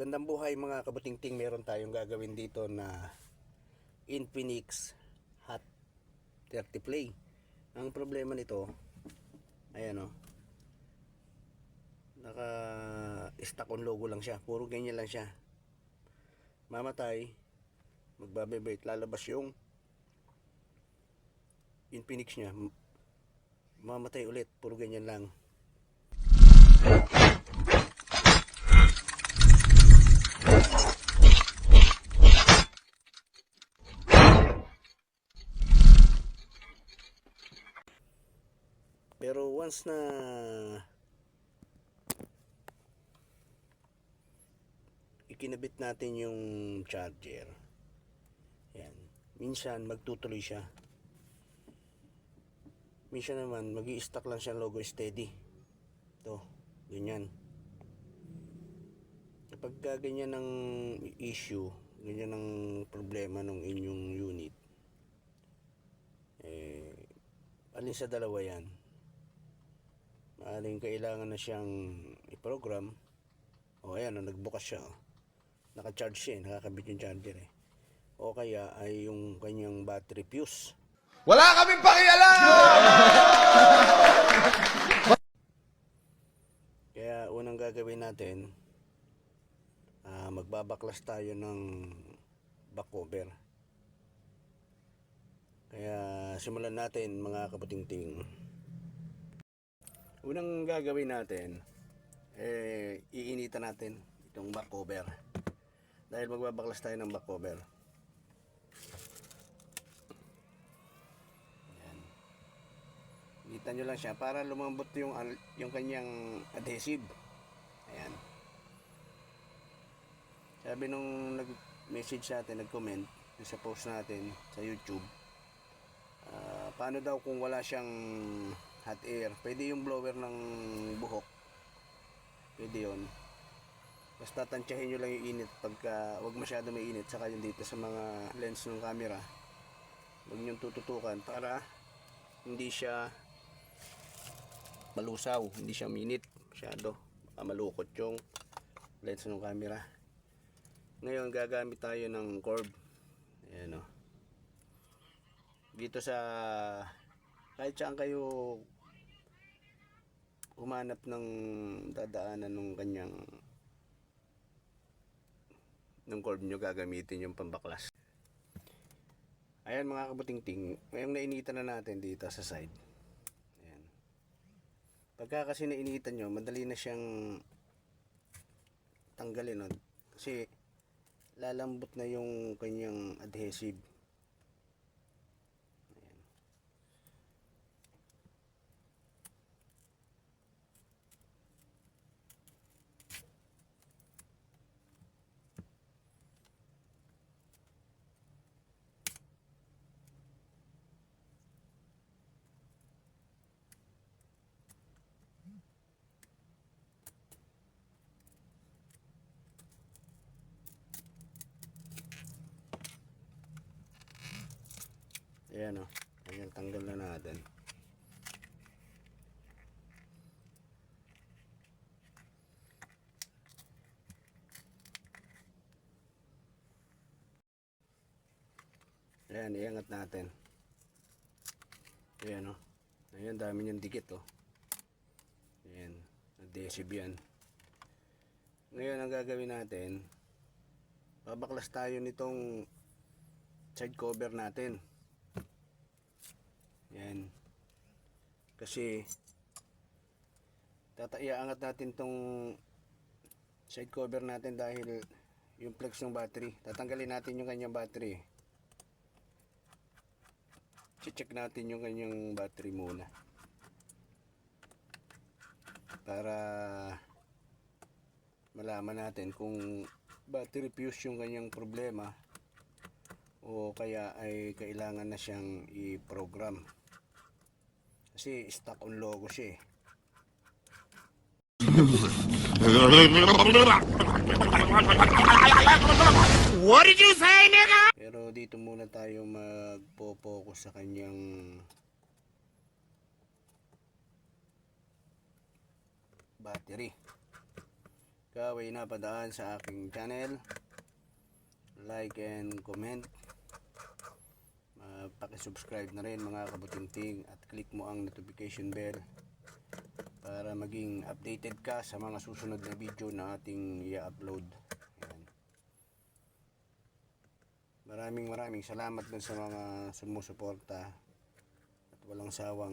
Magandang buhay mga kabutingting, meron tayong gagawin dito na Infinix Hot 30 Play. Ang problema nito, ayan o, naka stock on logo lang siya, puro ganyan lang siya. Mamatay, magbabibrate, lalabas yung Infinix nya, mamatay ulit, puro ganyan lang. Pero once na ikinabit natin yung charger, yan, minsan magtutuloy siya, minsan naman magi-stuck lang siya logo steady. Ito, ganyan. Kapag ganyan ang issue, ganyan ang problema ng inyong unit, alin sa dalawa yan, maaring kailangan na siyang i-program. O ayan, nagbukas siya, naka-charge siya, nakakabit yung charger o kaya ay yung kanyang battery fuse. Wala kaming pakialam! Kaya unang gagawin natin, magbabaklas tayo ng back cover. Kaya simulan natin mga kabutingting. Unang gagawin natin, iinitan natin itong back cover. Dahil magbabaklas tayo ng back cover. Ayan. Initan nyo lang siya para lumambot yung kanyang adhesive. Ayan. Sabi nung nag-message sa atin, nag-comment sa post natin sa YouTube, paano daw kung wala siyang hot air? Pwede yung blower ng buhok, pwede yun. Basta tansyahin nyo lang yung init, pagka wag masyado may init. Saka yung dito sa mga lens ng camera, wag nyo tututukan para hindi siya malusaw, hindi siya minit masyado, baka malukot yung lens ng camera. Ngayon gagamit tayo ng curve. Ayan o, dito sa kahit saan kayo humanap ng dadaanan ng kanyang ng curve nyo, gagamitin yung pambaklas. Ayan mga kabutingting, ngayong nainitan na natin dito sa side. Ayan. Pagka kasi nainitan nyo, madali na siyang tanggalin, no? Kasi lalambot na yung kanyang adhesive. Ayan o, ayan, tanggal na natin. Ayan, iangat natin. Ayan o, ayan, dami niyang dikit o. Ayan, adhesive yan. Ngayon ang gagawin natin, babaklas tayo nitong side cover natin. Yan. Kasi iaangat natin tong side cover natin dahil yung flex ng battery. Tatanggalin natin yung kanyang battery. I-check natin yung kanyang battery muna. Para malaman natin kung battery fuse yung kanyang problema o kaya ay kailangan na siyang i-program. Kasi stock on logo siya What did you say, nigga? Pero dito muna tayo magpo-focus sa kanyang battery. ikaw ay napadaan sa aking channel, like and comment. Paki-subscribe na rin mga kabutinting at click mo ang notification bell para maging updated ka sa mga susunod na video na ating i-upload. Maraming salamat din sa mga sumusuporta at walang sawang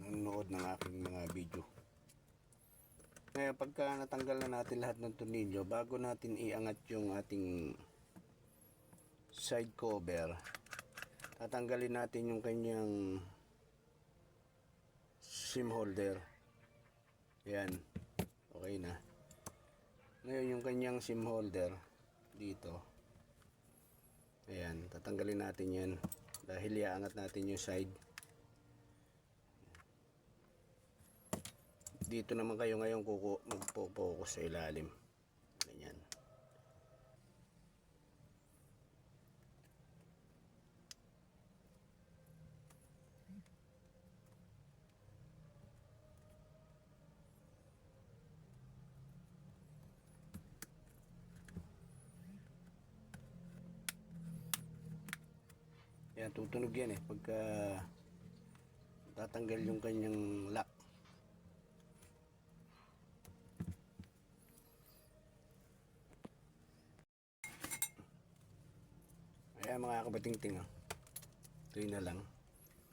nanonood ng aking mga video. Ngayon, pagka natanggal na natin lahat ng tornilyo, bago natin iangat yung ating side cover, tatanggalin natin yung kanyang SIM holder. Yan, okay na. Ngayon, yung kanyang SIM holder dito, ayan, tatanggalin natin yan dahil iaangat natin yung side. Dito naman kayo ngayon magpo-focus sa ilalim. Ganyan. Yan, tutunog yan pagka tatanggal yung kanyang lock. Ayan mga kabatingting, ito na lang.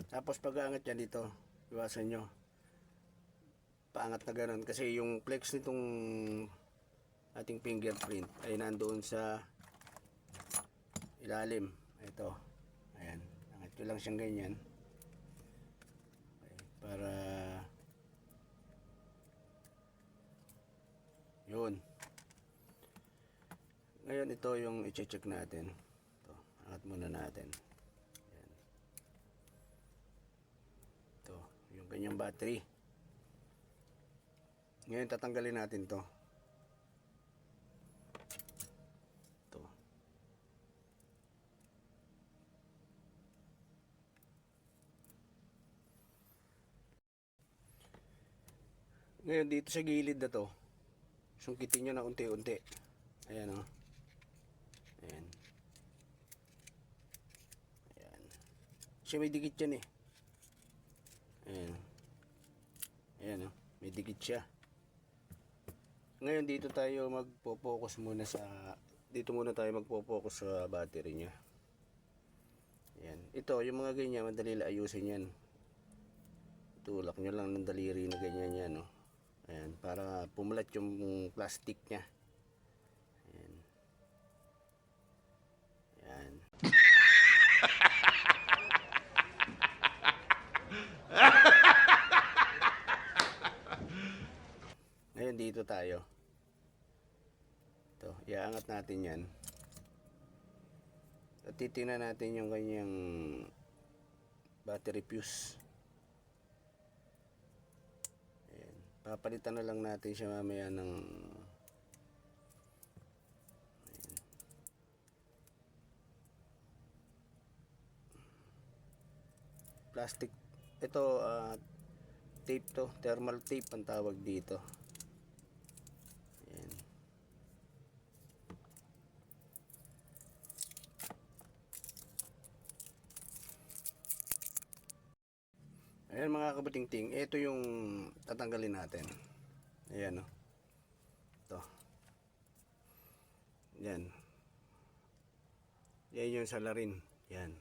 Tapos pag-aangat yan dito, iwasan nyo paangat na ganun, kasi yung flex nitong ating fingerprint ay nandoon sa ilalim. Ito, ayan, angat ko lang siyang ganyan, okay, para yun. Ngayon ito yung i-check natin. Ito, angat muna natin. Ayan. Ito yung kanyang battery. Ngayon tatanggalin natin to. Ito. Ngayon dito sa gilid na to, sungkitin nyo na unti-unti. Ayan o. Ayan. Ayan. Kasi may dikit yan Ayan. Ayan o. May dikit siya. Ngayon dito tayo magpo-focus muna sa sa battery niya. Ayan. Ito, yung mga ganyan, madali lang ayusin yan. Tulak nyo lang ng daliri na ganyan yan, no? Ayan, para pumulat yung plastic niya. Ayan. Ayan. Ngayon dito tayo. Ito, iaangat natin yan. At titingnan natin yung kanyang battery fuse. Ayan. Papalitan na lang natin siya mamaya ng plastic. Ito, tape to, thermal tape ang tawag dito. Ayan. Ayan mga kabutingting, ito yung tatanggalin natin. Ayan o. Ito. Yan. Yan yung salarin. Yan.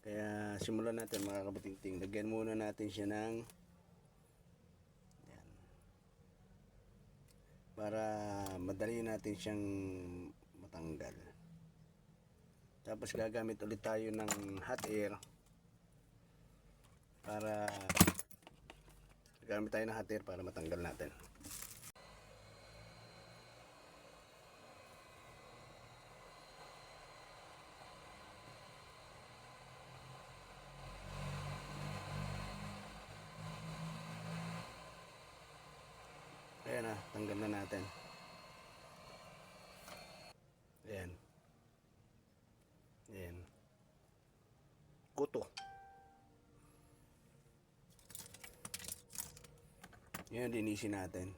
Kaya simulan natin mga kabutingting. Lagyan muna natin siya ng yan, para madali natin siyang matanggal. Tapos gagamit ulit tayo ng hot air para matanggal natin. Ayan na, tanggal na natin. Ayan. Ayan. Kuto. Yan, linisin natin.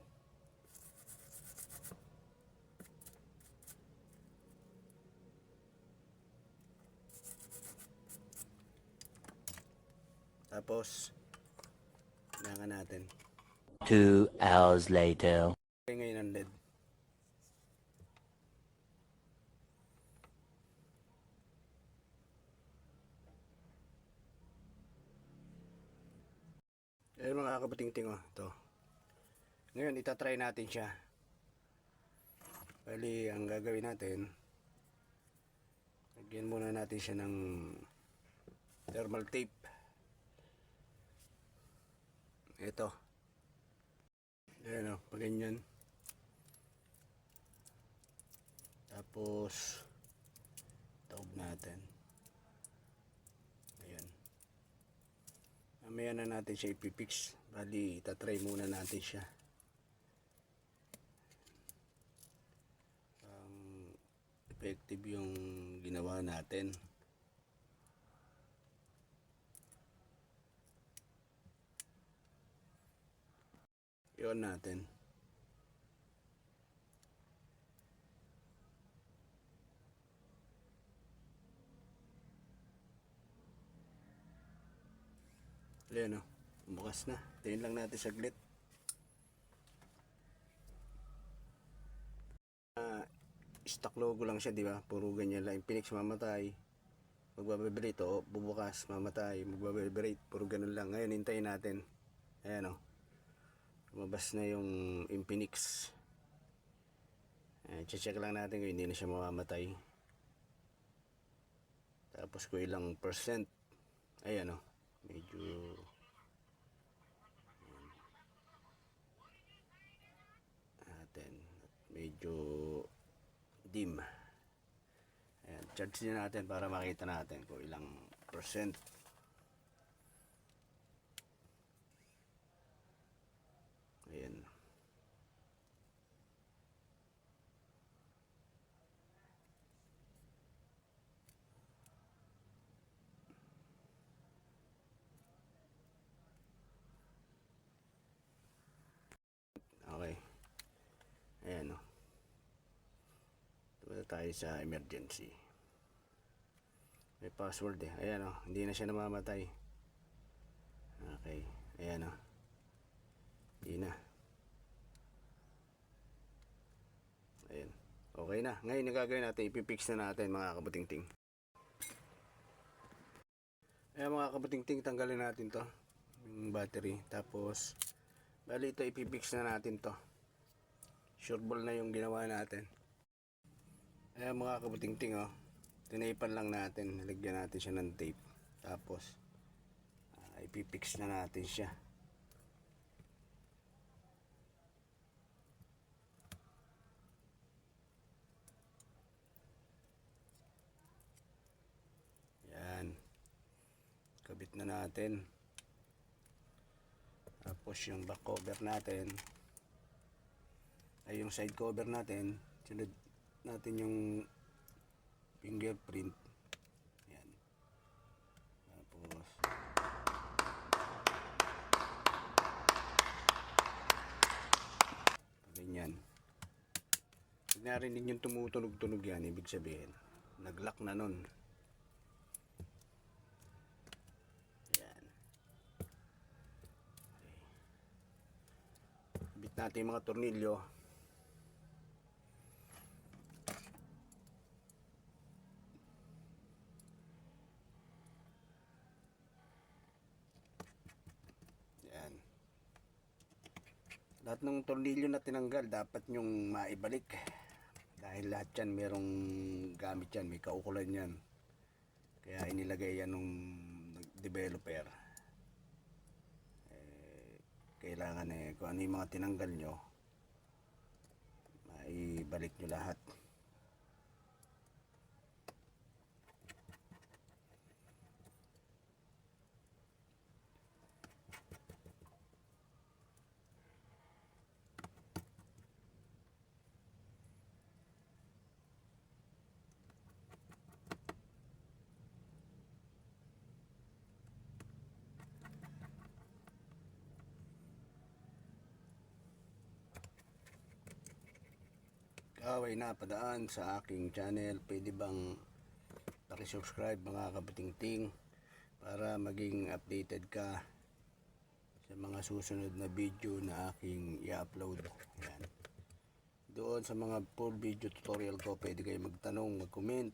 Tapos, kailangan natin. 2 hours later. Kaya ngayon ang LED. Ayun mga kabuting-ting, oh. Ito. Ngayon, itatry natin siya. Bali, ang gagawin natin, lagyan muna natin siya ng thermal tape. Ito. Ayan, oh, pag ganyan. Tapos, taob natin. Ayan. Mamaya na natin siya ipipix. Bali, itatry muna natin siya. Effective yung ginawa natin. Iyon natin. Ayan, oh. Bukas na. Tingin lang natin saglit. Stock logo lang siya, di ba? Puro ganyan lang. Infinix mamatay. Magbabibrate, o bubukas, mamatay, magbabibrate. Puro ganun lang. Ngayon, hintayin natin. Ayan, oh. Lumabas na yung Infinix. Check lang natin kung hindi na siya mamamatay. Tapos kung ilang percent. Ayan, oh. Medyo natin. Medyo dim. Ayan, charge din natin para makita natin kung ilang percent. Ayan. Okay. Ayan, o. Tumunta tayo sa emergency. May password eh. Ayan, o. Hindi na siya namamatay. Okay. Ayan, o. Hindi na. Ayan. Okay na. Ngayon yung gagawin natin, ipipix na natin mga kabuting-ting. Ayan mga kabuting-ting, tanggalin natin to. Yung battery. Tapos, bali ito ipipix na natin to. Short ball na yung ginawa natin. Ayan mga kabuting-ting, oh. Tinaypan lang natin. Nalagyan natin siya ng tape. Tapos, ipipix na natin siya. Yan. Kabit na natin. Tapos yung back cover natin, ay yung side cover natin, sunod natin yung fingerprint. Yan. Tapos ganyan. Pag narinig yung tumutunog-tunog yan, ibig sabihin nag-lock na nun. Yan. Okay. Bit natin yung mga tornilyo. Lahat ng tornilyo na tinanggal dapat nyong maibalik, dahil lahat yan merong gamit yan, may kaukulan yan, kaya inilagay yan nung developer. Kailangan kung ano yung mga tinanggal nyo, maibalik nyo lahat. Kaway na padaan sa aking channel, pwede bang paki-subscribe mga kabuting-ting para maging updated ka sa mga susunod na video na aking i-upload. Ayan. Doon sa mga full video tutorial ko, pwede kayo magtanong, mag-comment,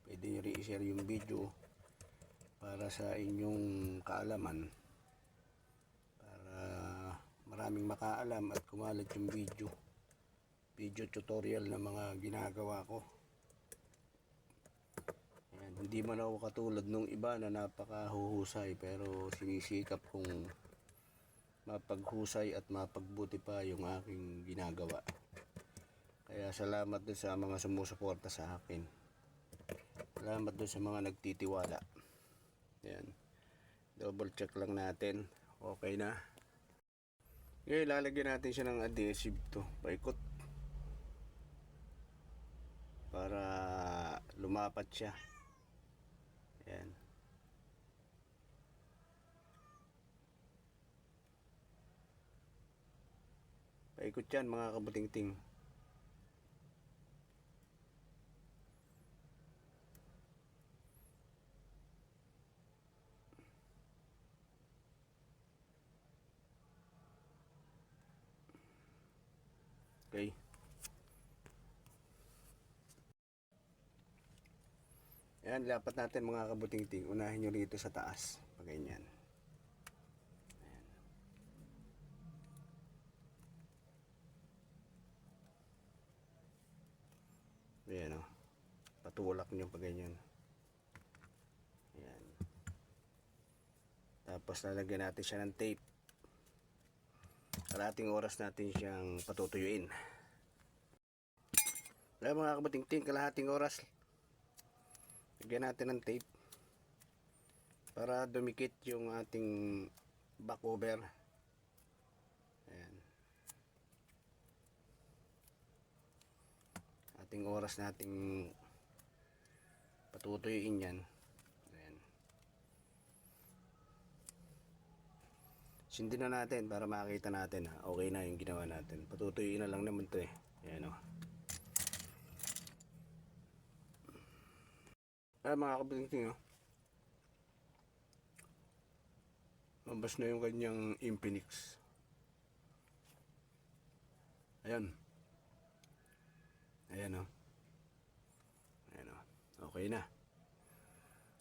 pwede nyo rin i-share yung video para sa inyong kaalaman, para maraming makaalam at kumalat yung video tutorial na mga ginagawa ko. Ayan, hindi man ako katulad nung iba na napakahuhusay, pero sinisikap kong mapaghusay at mapagbuti pa yung aking ginagawa. Kaya salamat din sa mga sumusuporta sa akin. Salamat din sa mga nagtitiwala. Ayan. Double check lang natin. Okay na. Ngayon, lalagyan natin siya ng adhesive to. Paikot. Para lumapat siya. Ayan. Paikot yan mga kabuting-ting. Okay. Ayan, lapat natin mga kabuting-ting. Unahin nyo rito sa taas. Pagganyan. Ayan o. Patulak nyo pagganyan. Ayan. Tapos lalagyan natin siya ng tape. Kalahating oras natin siyang patutuyuin. Ayan mga kabuting-ting, kalahating oras. Lagyan natin ng tape para dumikit yung ating back over. Ayan. Ating oras nating patutuyuin yan. Ayan. Sindin na natin para makita natin ha. Okay na yung ginawa natin. Patutuyuin na lang naman to eh. Ayan o. Ay mga kabuting-ting o. Mabas na yung kanyang Infinix. Ayan. Ayan o. Ayan o. Okay na.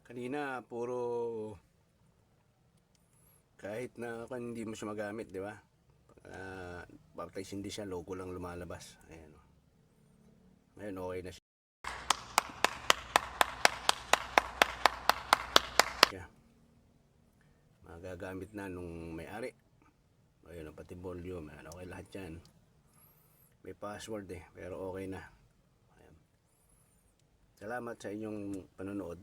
Kanina puro kahit na hindi mo siya magamit, di ba? Baptize hindi siya, logo lang lumalabas. Ayan o. Ngayon okay na siya. Magagamit na nung may-ari. Ayun, pati volume. Ayan, okay lahat yan. May password eh, pero okay na. Ayan. Salamat sa inyong panonood.